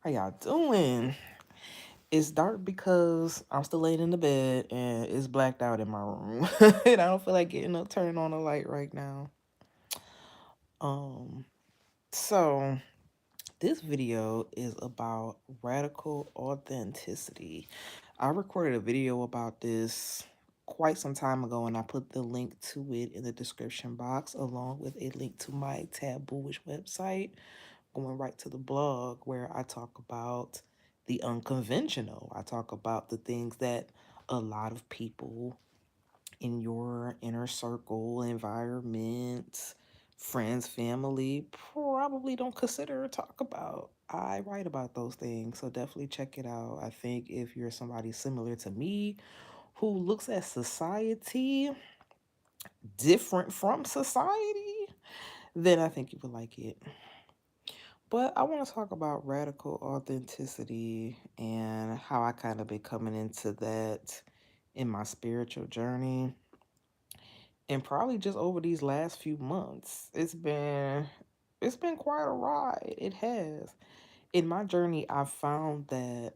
How y'all doing? It's dark because I'm still laying in the bed and it's blacked out in my room. And I don't feel like getting up, turning on the light right now. Um, so this video is about radical authenticity. I recorded a video about this quite some time ago and I put the link to it in the description box along with a link to my Taboo'ish website, going right to the blog where I talk about the unconventional. I talk about the things that a lot of people in your inner circle, environment, friends, family probably don't consider or talk about. I write about those things, so definitely check it out. I think if you're somebody similar to me who looks at society different from society, then I think you would like it. But I want to talk about radical authenticity and how I kind of been coming into that in my spiritual journey. And probably just over these last few months, it's been quite a ride. It has. In my journey, I've found that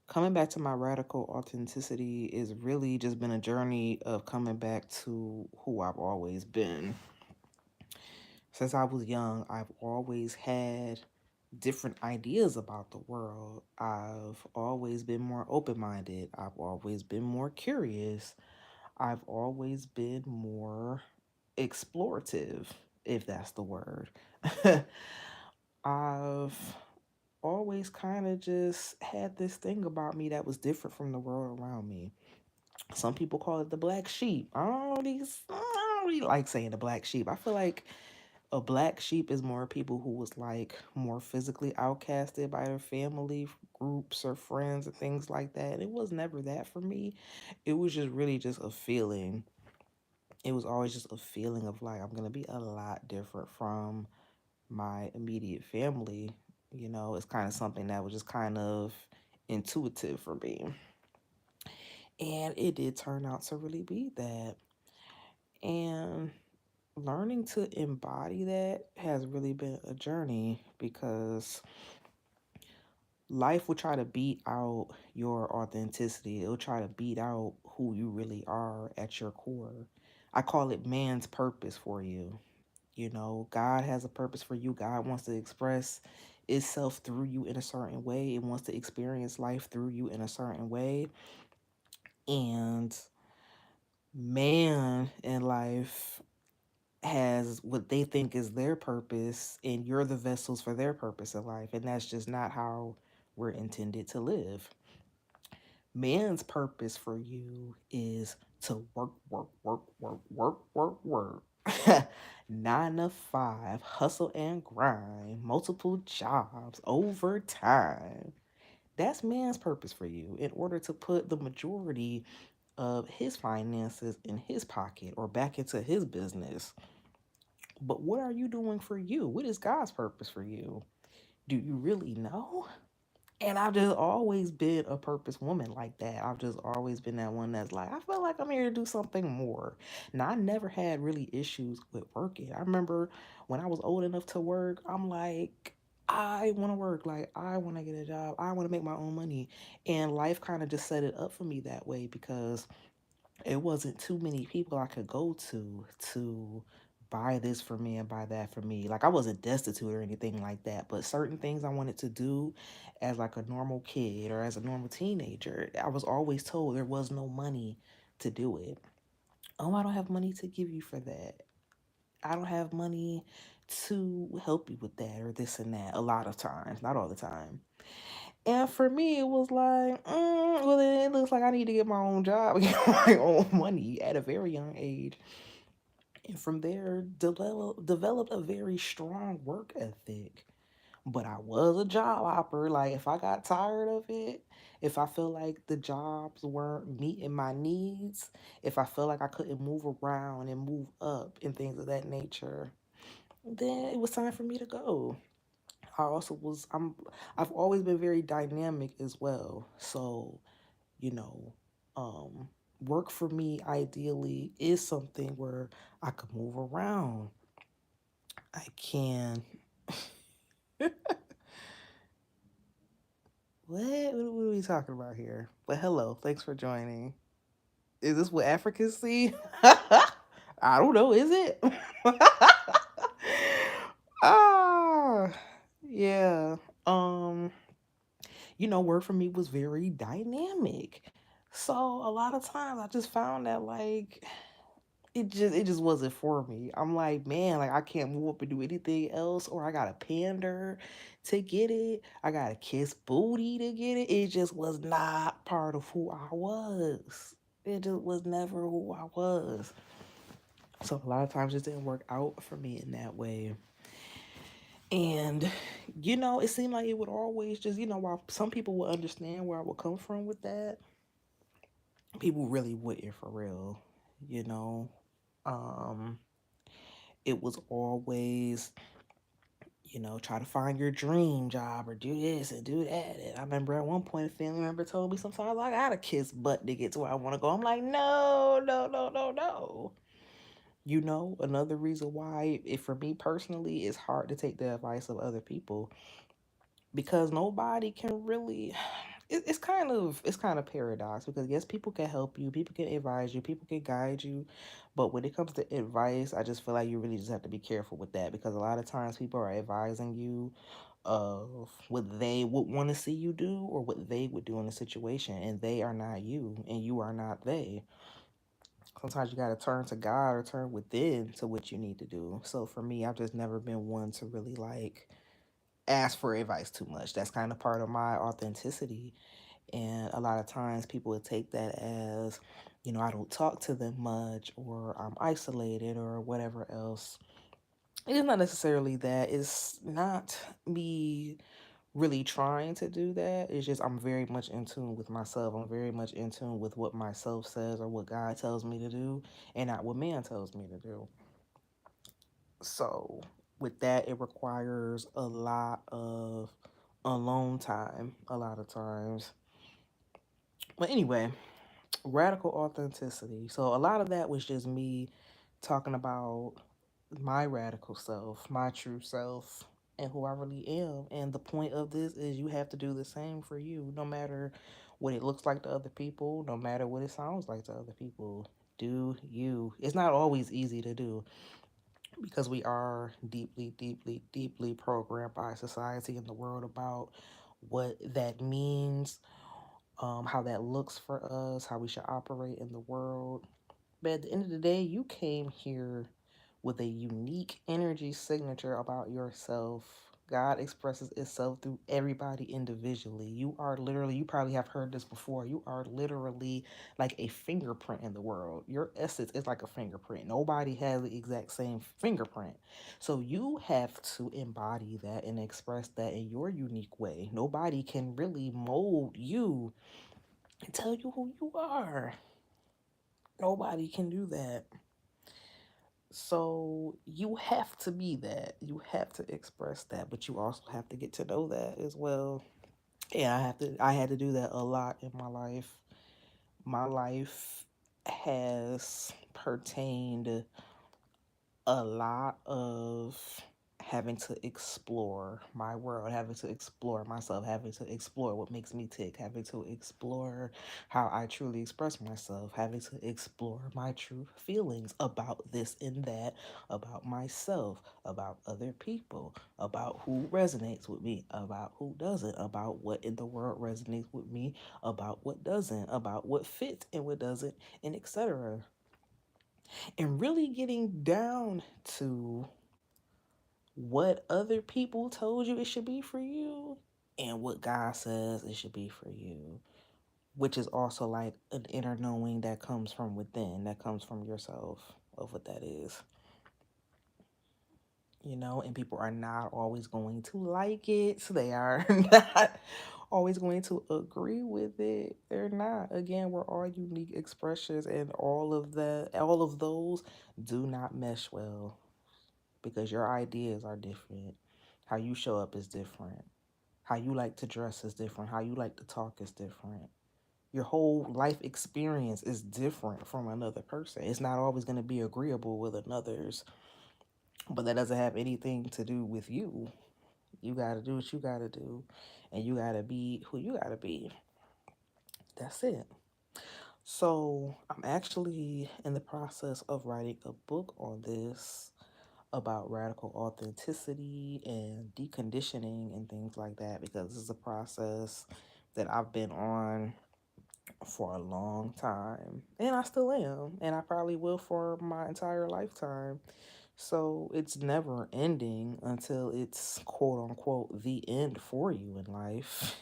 coming back to my radical authenticity is really just been a journey of coming back to who I've always been. Since I was young, I've always had different ideas about the world. I've always been more open minded. I've always been more curious. I've always been more explorative, if that's the word. I've always kind of just had this thing about me that was different from the world around me. Some people call it the black sheep. I don't really like saying the black sheep. I feel like a black sheep is more people who was like more physically outcasted by their family groups or friends and things like that. It was never that for me. It was just really just a feeling. It was always just a feeling of like I'm gonna be a lot different from my immediate family. It's kind of something that was just kind of intuitive for me. And it did turn out to really be that. And learning to embody that has really been a journey because life will try to beat out your authenticity. It'll try to beat out who you really are at your core. I call it man's purpose for you. God has a purpose for you. God wants to express itself through you in a certain way. It wants to experience life through you in a certain way. And man in life has what they think is their purpose, and you're the vessels for their purpose in life. And that's just not how we're intended to live. Man's purpose for you is to work, work, work, work, work, work, work. 9 to 5, hustle and grind, multiple jobs, overtime. That's man's purpose for you in order to put the majority of his finances in his pocket or back into his business. But what are you doing for you? What is God's purpose for you? Do you really know? And I've just always been a purpose woman like that. I've just always been that one that's like, I feel like I'm here to do something more. Now, I never had really issues with working. I remember when I was old enough to work, I'm like, I want to work. Like, I want to get a job. I want to make my own money. And life kind of just set it up for me that way because it wasn't too many people I could go to buy this for me and buy that for me. Like I wasn't destitute or anything like that, but certain things I wanted to do as like a normal kid or as a normal teenager, I was always told there was no money to do it. Oh, I don't have money to give you for that. I don't have money to help you with that or this and that a lot of times, not all the time. And for me, it was like, well, then it looks like I need to get my own job and get my own money at a very young age. And from there, developed a very strong work ethic. But I was a job hopper. Like, if I got tired of it, if I feel like the jobs weren't meeting my needs, if I felt like I couldn't move around and move up and things of that nature, then it was time for me to go. I've always been very dynamic as well. So, you know, um work for me ideally is something where I could move around. I can we talking about here? But hello, thanks for joining. Is this what Africans see? I don't know. Is it? ah, yeah. Um, work for me was very dynamic. So a lot of times I just found that like it just wasn't for me. I'm like, man, like I can't move up and do anything else, or I gotta pander to get it. I gotta kiss booty to get it. It just was not part of who I was. It just was never who I was. So a lot of times it didn't work out for me in that way. And it seemed like it would always just, while some people would understand where I would come from with that, people really wouldn't for real, you know. Um it was always, try to find your dream job or do this and do that. And I remember at one point a family member told me sometimes I gotta kiss butt to get to where I want to go. I'm like, no, no, no, no, no. Another reason why it for me personally it's hard to take the advice of other people because nobody can really it's kind of paradox because yes, people can help you, people can advise you, people can guide you, but when it comes to advice, I just feel like you really just have to be careful with that because a lot of times people are advising you of what they would want to see you do or what they would do in a situation, and they are not you and you are not they. Sometimes you got to turn to God or turn within to what you need to do. So for me, I've just never been one to really like ask for advice too much. That's kind of part of my authenticity. And a lot of times people would take that as, I don't talk to them much or I'm isolated or whatever else. It's not necessarily that. It's not me really trying to do that. It's just I'm very much in tune with myself. I'm very much in tune with what myself says or what God tells me to do and not what man tells me to do. So with that, it requires a lot of alone time a lot of times. But anyway, radical authenticity. So a lot of that was just me talking about my radical self, my true self, and who I really am. And the point of this is you have to do the same for you, no matter what it looks like to other people, no matter what it sounds like to other people. Do you. It's not always easy to do because we are deeply, deeply, deeply programmed by society and the world about what that means, how that looks for us, how we should operate in the world. But at the end of the day, you came here with a unique energy signature about yourself. God expresses itself through everybody individually. You are literally, you probably have heard this before, you are literally like a fingerprint in the world. Your essence is like a fingerprint. Nobody has the exact same fingerprint. So you have to embody that and express that in your unique way. Nobody can really mold you and tell you who you are. Nobody can do that. So you have to be that. You have to express that, but you also have to get to know that as well. And I had to do that a lot in my life. My life has pertained a lot of having to explore my world, having to explore myself, having to explore what makes me tick, having to explore how I truly express myself, having to explore my true feelings about this and that, about myself, about other people, about who resonates with me, about who doesn't, about what in the world resonates with me, about what doesn't, about what fits and what doesn't, and etc. And really getting down to what other people told you it should be for you and what God says it should be for you, which is also like an inner knowing that comes from within, that comes from yourself of what that is. And people are not always going to like it. So they are not always going to agree with it. They're not. Again, we're all unique expressions and all of those do not mesh well because your ideas are different. How you show up is different. How you like to dress is different. How you like to talk is different. Your whole life experience is different from another person. It's not always going to be agreeable with another's, but that doesn't have anything to do with you. You got to do what you got to do, and you got to be who you got to be. That's it. So I'm actually in the process of writing a book on this about radical authenticity and deconditioning and things like that because this is a process that I've been on for a long time and I still am and I probably will for my entire lifetime. So it's never ending until it's quote unquote the end for you in life.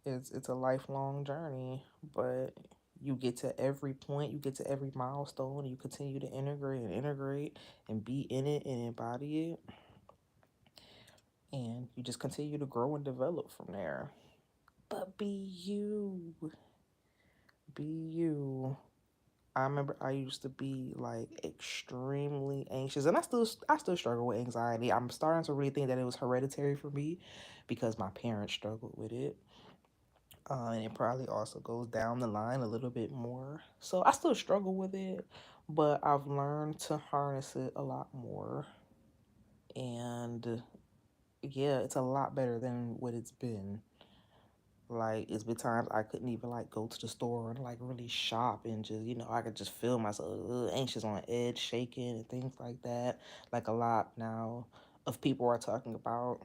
It's a lifelong journey, but you get to every point, you get to every milestone, you continue to integrate and be in it and embody it, and you just continue to grow and develop from there. But be you. I remember I used to be like extremely anxious, and I still struggle with anxiety. I'm starting to really think that it was hereditary for me because my parents struggled with it. And it probably also goes down the line a little bit more. So I still struggle with it, but I've learned to harness it a lot more. And yeah, it's a lot better than what it's been. Like it's been times I couldn't even like go to the store and like really shop and just I could just feel myself anxious on edge, shaking and things like that. Like a lot now of people are talking about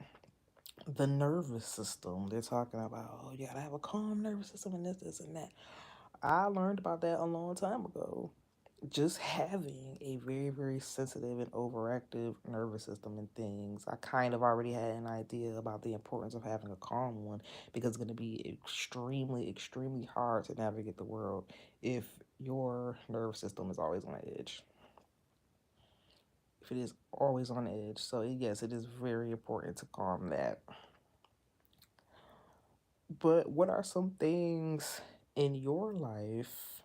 the nervous system. They're talking about, oh, you gotta have a calm nervous system and this and that. I learned about that a long time ago. Just having a very, very sensitive and overactive nervous system and things, I kind of already had an idea about the importance of having a calm one because it's going to be extremely, extremely hard to navigate the world if your nervous system is always on edge. If it is always on edge. So, yes, it is very important to calm that. But what are some things in your life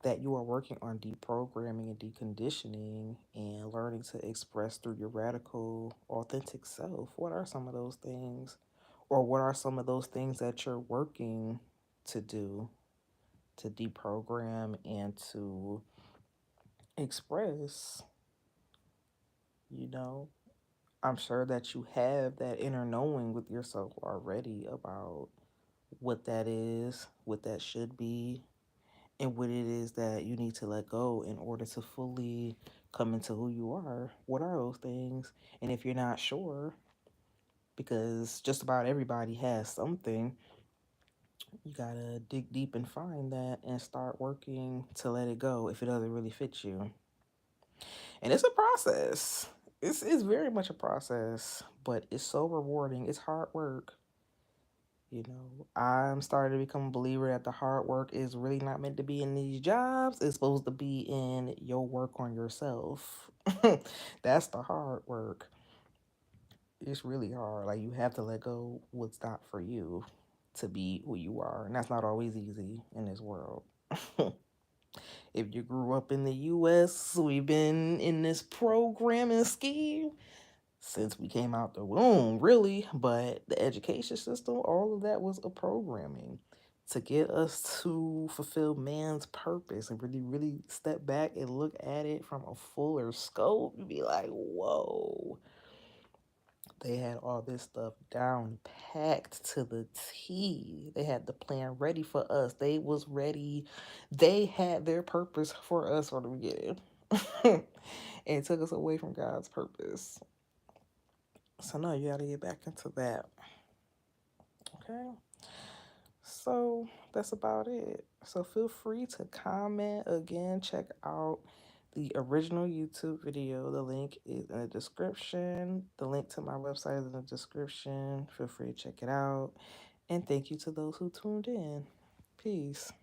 that you are working on deprogramming and deconditioning and learning to express through your radical, authentic self? What are some of those things? Or what are some of those things that you're working to do to deprogram and to express? You know, I'm sure that you have that inner knowing with yourself already about what that is, what that should be, and what it is that you need to let go in order to fully come into who you are. What are those things? And if you're not sure, because just about everybody has something, you gotta dig deep and find that and start working to let it go if it doesn't really fit you. And it's a process. It's very much a process, but it's so rewarding. It's hard work. I'm starting to become a believer that the hard work is really not meant to be in these jobs. It's supposed to be in your work on yourself. That's the hard work. It's really hard. Like you have to let go what's not for you to be who you are. And that's not always easy in this world. If you grew up in the US, we've been in this programming scheme since we came out the womb, really. But the education system, all of that was a programming to get us to fulfill man's purpose and really, really step back and look at it from a fuller scope. You'd be like, whoa, they had all this stuff down packed to the T. They had the plan ready for us. They was ready. They had their purpose for us from the beginning. And it took us away from God's purpose. So no, you gotta get back into that. Okay. So that's about it. So feel free to comment again. Check out the original YouTube video. The link is in the description. The link to my website is in the description. Feel free to check it out. And thank you to those who tuned in. Peace.